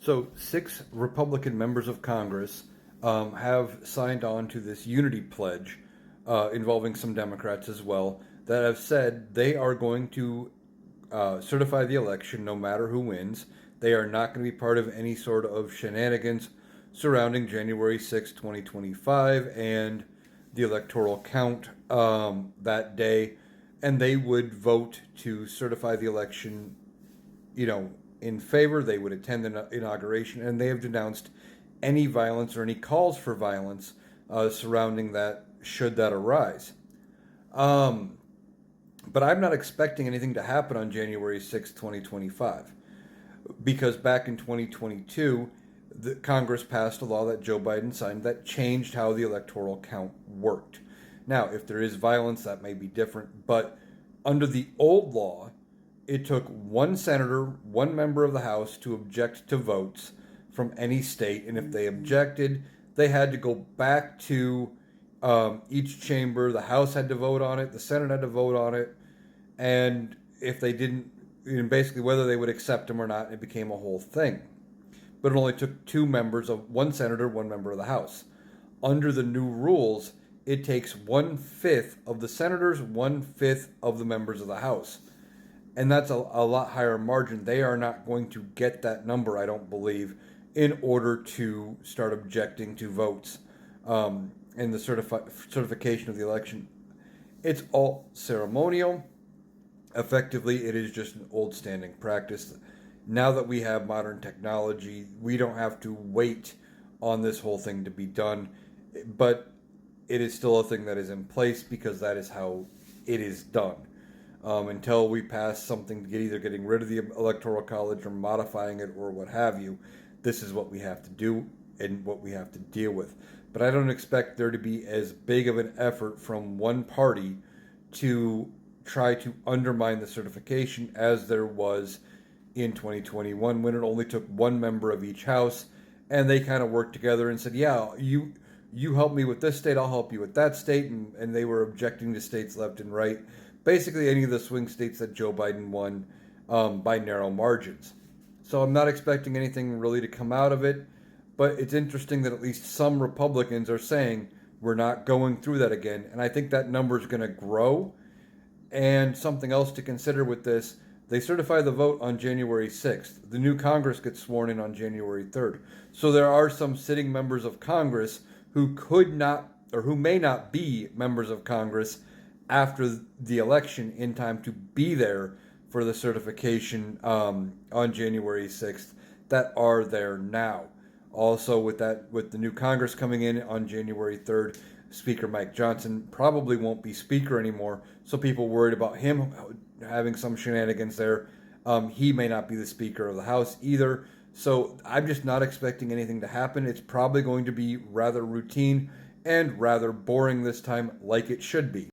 So, six Republican members of Congress have signed on to this unity pledge involving some Democrats as well that have said they are going to certify the election no matter who wins. They are not going to be part of any sort of shenanigans surrounding January 6, 2025, and the electoral count that day. And they would vote to certify the election, in favor. They would attend the inauguration, and they have denounced any violence or any calls for violence surrounding that, should that arise. Um, but I'm not expecting anything to happen on January 6, 2025, because back in 2022, the Congress passed a law that Joe Biden signed that changed how the electoral count worked. Now, if there is violence, that may be different, but under the old law, it took one senator, one member of the House to object to votes from any state, and if they objected, they had to go back to each chamber. The House had to vote on it, the Senate had to vote on it, and if they didn't, basically whether they would accept them or not, it became a whole thing. But it only took two members of one senator, one member of the House. Under the new rules, it takes 1/5 of the senators, 1/5 of the members of the House. And that's a lot higher margin. They are not going to get that number, I don't believe, in order to start objecting to votes in the certification of the election. It's all ceremonial. Effectively, it is just an old standing practice. Now that we have modern technology, we don't have to wait on this whole thing to be done. But it is still a thing that is in place because that is how it is done. Until we pass something to either getting rid of the Electoral College or modifying it or what have you, this is what we have to do and what we have to deal with. But I don't expect there to be as big of an effort from one party to try to undermine the certification as there was in 2021, when it only took one member of each house, and they kind of worked together and said, yeah, you help me with this state, I'll help you with that state, and they were objecting to states left and right. Basically, any of the swing states that Joe Biden won by narrow margins. So I'm not expecting anything really to come out of it, but it's interesting that at least some Republicans are saying we're not going through that again, and I think that number is going to grow. And something else to consider with this, they certify the vote on January 6th. The new Congress gets sworn in on January 3rd. So there are some sitting members of Congress who could not, or who may not be members of Congress after the election in time to be there for the certification on January 6th that are there now. Also, with the new Congress coming in on January 3rd, Speaker Mike Johnson probably won't be Speaker anymore, so people worried about him having some shenanigans there. He may not be the Speaker of the House either, so I'm just not expecting anything to happen. It's probably going to be rather routine and rather boring this time, like it should be.